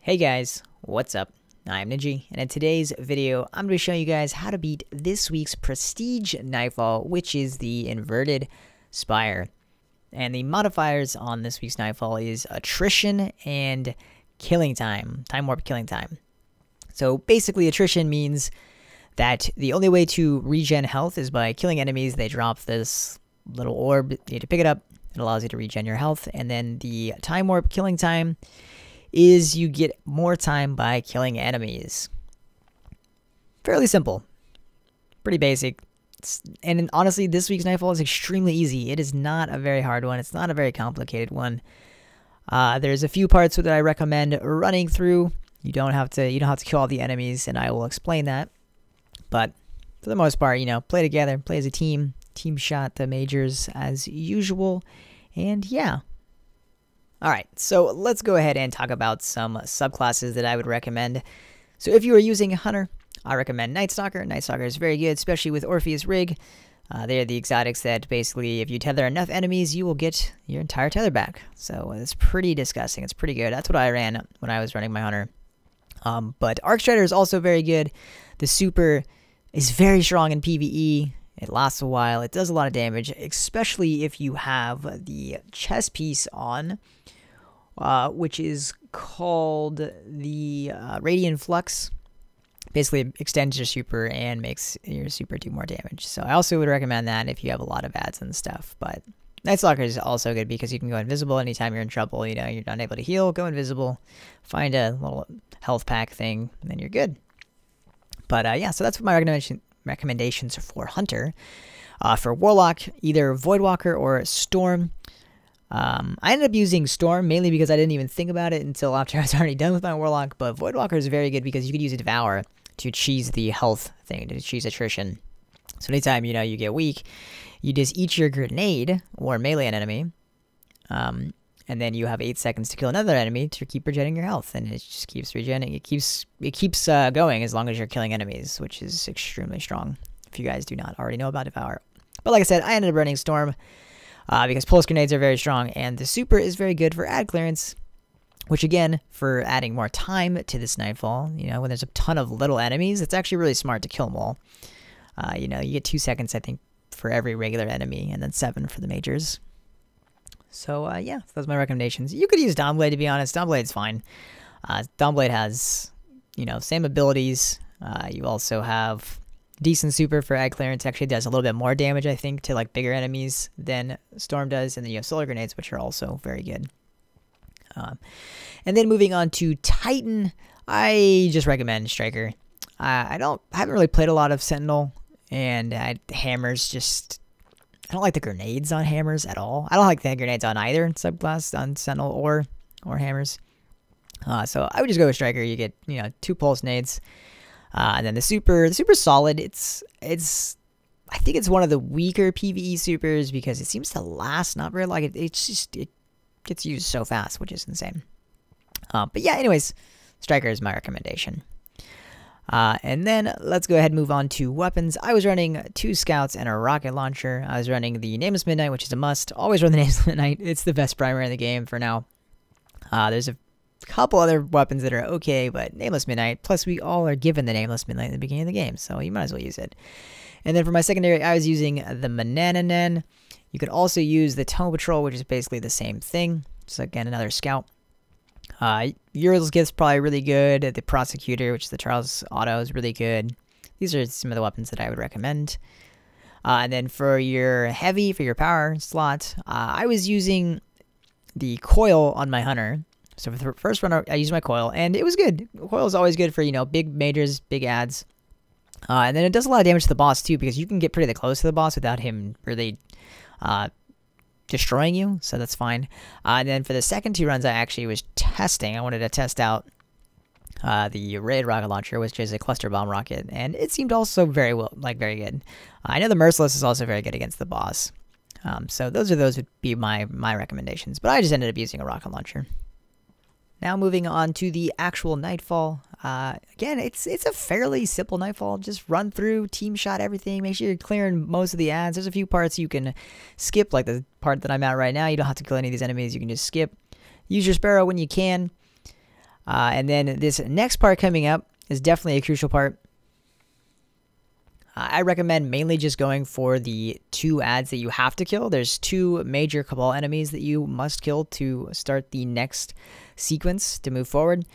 Hey guys, what's up? I'm Ninja, and in today's video, I'm going to show you guys how to beat this week's Prestige Nightfall, which is the Inverted Spire. And the modifiers on this week's Nightfall is attrition and killing time, time warp killing time. So basically, attrition means that the only way to regen health is by killing enemies. They drop this little orb, you need to pick it up, it allows you to regen your health. And then the time warp killing time is you get more time by killing enemies. Fairly simple. Pretty basic. And honestly, this week's Nightfall is extremely easy. It is not a very hard one. It's not a very complicated one. There's a few parts that I recommend running through. You don't have to kill all the enemies, and I will explain that. But for the most part, play together, play as a team, team shot the majors as usual, and yeah. Alright, so let's go ahead and talk about some subclasses that I would recommend. So if you are using a Hunter, I recommend Night Stalker. Night Stalker is very good, especially with Orpheus Rig. They're the exotics that basically, if you tether enough enemies, you will get your entire tether back. So it's pretty disgusting. It's pretty good. That's what I ran when I was running my Hunter. But Arc Strider is also very good. The super is very strong in PvE. It lasts a while. It does a lot of damage, especially if you have the chest piece on, which is called the Radiant Flux. Basically, it extends your super and makes your super do more damage. So I also would recommend that if you have a lot of ads and stuff. But Night Stalker is also good because you can go invisible anytime you're in trouble. You're not able to heal, go invisible, find a little health pack thing, and then you're good. But yeah, so that's what my recommendations for Hunter. For Warlock, either Voidwalker or Storm. I ended up using Storm mainly because I didn't even think about it until after I was already done with my Warlock, but Voidwalker is very good because you could use a Devour to cheese the health thing, to cheese attrition. So anytime, you get weak, you just eat your grenade or melee an enemy, and then you have 8 seconds to kill another enemy to keep regenerating your health, and it just keeps regenerating. It keeps going as long as you're killing enemies, which is extremely strong, if you guys do not already know about Devour. But like I said, I ended up running Storm, because pulse grenades are very strong, and the super is very good for ad clearance, which again, for adding more time to this Nightfall, when there's a ton of little enemies, it's actually really smart to kill them all. You get 2 seconds, I think, for every regular enemy, and then 7 for the majors. So yeah, those are my recommendations. You could use Dawnblade, to be honest. Dawnblade's fine. Dawnblade has, same abilities. You also have decent super for ad clearance. Actually does a little bit more damage, I think, to like bigger enemies than Storm does. And then you have solar grenades, which are also very good. And then moving on to Titan, I just recommend Striker. I haven't really played a lot of Sentinel, and hammers I don't like the grenades on hammers at all. I don't like the grenades on either subclass, on Sentinel or hammers. So I would just go with Striker. You get 2 pulse nades. And then the super's solid. I think it's one of the weaker PvE supers because it seems to last not very long. It gets used so fast, which is insane. But yeah, anyways, Striker is my recommendation. And then let's go ahead and move on to weapons. I was running 2 scouts and a rocket launcher. I was running the Nameless Midnight, which is a must. Always run the Nameless Midnight. It's the best primary in the game for now. There's a couple other weapons that are okay, but Nameless Midnight, plus we all are given the Nameless Midnight in the beginning of the game, so you might as well use it. And then for my secondary, I was using the Manananan. You could also use the Tome Patrol, which is basically the same thing. So again, another scout. Uriel's Gift's probably really good. The Prosecutor, which is the Charles Auto, is really good. These are some of the weapons that I would recommend. And then for your heavy, for your power slot, I was using the Coil on my Hunter. So for the first run, I used my Coil, and it was good. Coil is always good for, big majors, big ads. And then it does a lot of damage to the boss, too, because you can get pretty close to the boss without him really destroying you, so that's fine. And then for the second 2 runs, I actually was testing. I wanted to test out the Raid Rocket Launcher, which is a cluster bomb rocket, and it seemed also very good. I know the Merciless is also very good against the boss. So those would be my recommendations, but I just ended up using a rocket launcher. Now moving on to the actual Nightfall. Again, it's a fairly simple Nightfall. Just run through, team shot everything. Make sure you're clearing most of the ads. There's a few parts you can skip, like the part that I'm at right now. You don't have to kill any of these enemies. You can just skip. Use your Sparrow when you can. And then this next part coming up is definitely a crucial part. I recommend mainly just going for the 2 ads that you have to kill. There's 2 major Cabal enemies that you must kill to start the next sequence to move forward.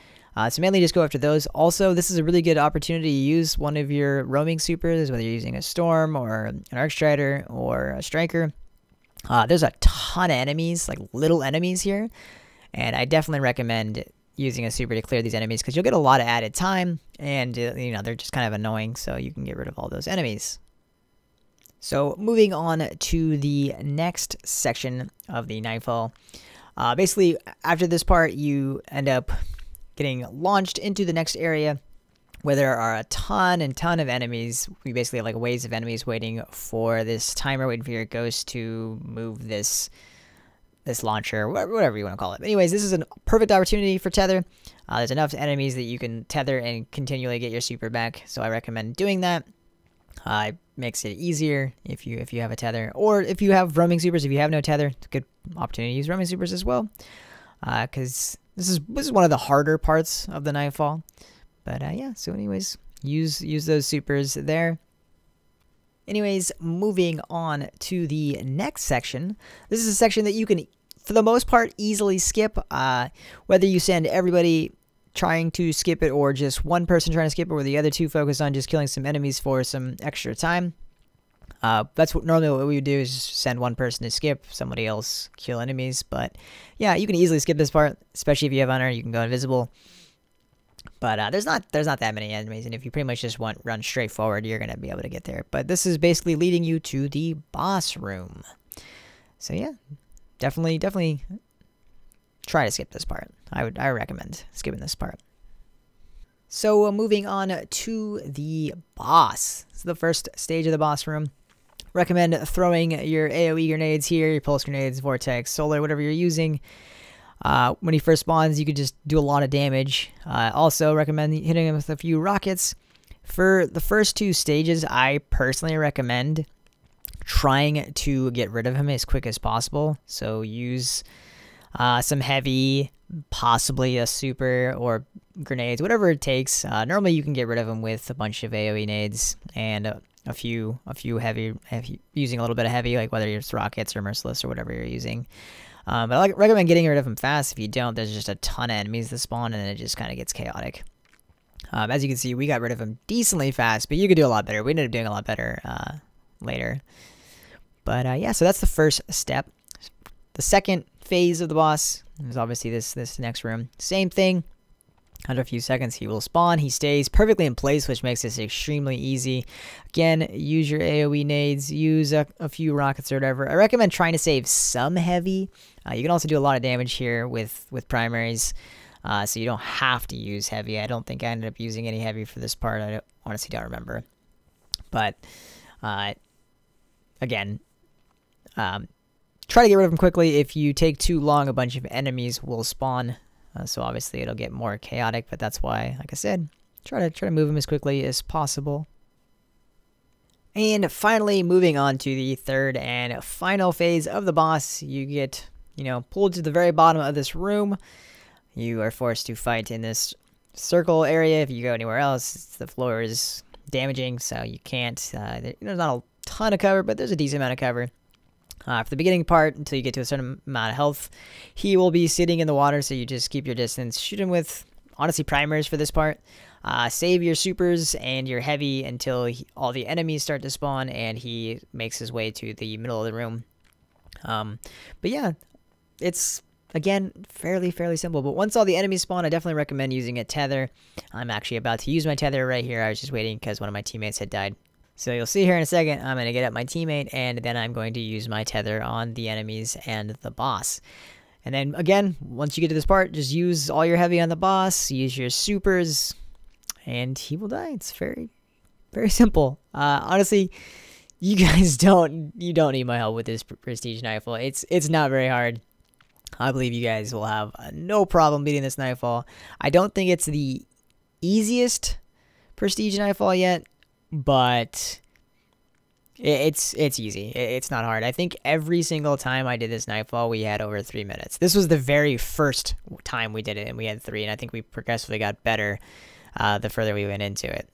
So mainly just go after those. Also, this is a really good opportunity to use one of your roaming supers, whether you're using a Storm or an Arcstrider or a Striker. There's a ton of enemies, like little enemies here, and I definitely recommend using a super to clear these enemies because you'll get a lot of added time, and you know, they're just kind of annoying, so you can get rid of all those enemies. So moving on to the next section of the Nightfall. Basically, after this part, you end up getting launched into the next area where there are a ton of enemies. We basically have like waves of enemies waiting for this timer, waiting for your ghost to move this launcher, whatever you want to call it. But anyways, this is a perfect opportunity for tether. There's enough enemies that you can tether and continually get your super back, so I recommend doing that. It makes it easier if you have a tether, or if you have roaming supers. If you have no tether, it's a good opportunity to use roaming supers as well, because this is one of the harder parts of the Nightfall. But yeah, so anyways, use those supers there. Anyways, moving on to the next section. This is a section that you can, for the most part, easily skip. Whether you send everybody trying to skip it or just one person trying to skip it, or the other 2 focus on just killing some enemies for some extra time. That's normally what we would do, is just send one person to skip, somebody else kill enemies. But yeah, you can easily skip this part, especially if you have Honor. You can go invisible. But there's not that many enemies, and if you pretty much just run straight forward, you're gonna be able to get there. But this is basically leading you to the boss room. So yeah, definitely try to skip this part. I recommend skipping this part. So moving on to the boss. This is the first stage of the boss room. Recommend throwing your AoE grenades here, your pulse grenades, vortex, solar, whatever you're using. When he first spawns, you could just do a lot of damage. Also recommend hitting him with a few rockets. For the first 2 stages, I personally recommend trying to get rid of him as quick as possible. So use some heavy, possibly a super or grenades, whatever it takes. Normally you can get rid of him with a bunch of AoE nades and a few heavy, using a little bit of heavy, like whether it's rockets or merciless or whatever you're using. But I recommend getting rid of them fast. If you don't, there's just a ton of enemies that spawn, and it just kind of gets chaotic. As you can see, we got rid of them decently fast, but you could do a lot better. We ended up doing a lot better later. But yeah, so that's the first step. The second phase of the boss is obviously this next room. Same thing. Under a few seconds, he will spawn. He stays perfectly in place, which makes this extremely easy. Again, use your AoE nades, use a few rockets or whatever. I recommend trying to save some heavy. You can also do a lot of damage here with primaries, so you don't have to use heavy. I don't think I ended up using any heavy for this part. I honestly don't remember. But again, try to get rid of them quickly. If you take too long, a bunch of enemies will spawn. So obviously it'll get more chaotic, but that's why, like I said, try to move them as quickly as possible. And finally, moving on to the third and final phase of the boss, you get, pulled to the very bottom of this room. You are forced to fight in this circle area. If you go anywhere else, the floor is damaging, so you can't. There's not a ton of cover, but there's a decent amount of cover. For the beginning part, until you get to a certain amount of health, he will be sitting in the water, so you just keep your distance. Shoot him with, honestly, primers for this part. Save your supers and your heavy until all the enemies start to spawn, and he makes his way to the middle of the room. But yeah, it's, again, fairly simple. But once all the enemies spawn, I definitely recommend using a tether. I'm actually about to use my tether right here. I was just waiting because one of my teammates had died. So you'll see here in a second, I'm going to get up my teammate, and then I'm going to use my tether on the enemies and the boss. And then, again, once you get to this part, just use all your heavy on the boss, use your supers, and he will die. It's very simple. Honestly, you guys don't need my help with this Prestige Nightfall. It's not very hard. I believe you guys will have no problem beating this Nightfall. I don't think it's the easiest Prestige Nightfall yet, but It's easy. It's not hard. I think every single time I did this Nightfall, we had over 3 minutes. This was the very first time we did it, and we had 3, and I think we progressively got better the further we went into it.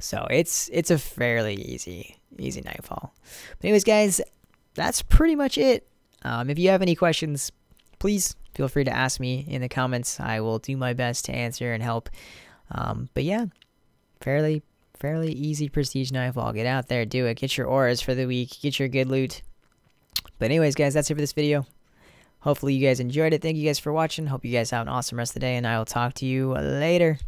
So it's a fairly easy Nightfall. But anyways, guys, that's pretty much it. If you have any questions, please feel free to ask me in the comments. I will do my best to answer and help. But yeah, fairly easy Prestige Nightfall. Get out there, do it. Get your auras for the week. Get your good loot. But anyways, guys, that's it for this video. Hopefully you guys enjoyed it. Thank you guys for watching. Hope you guys have an awesome rest of the day, and I will talk to you later.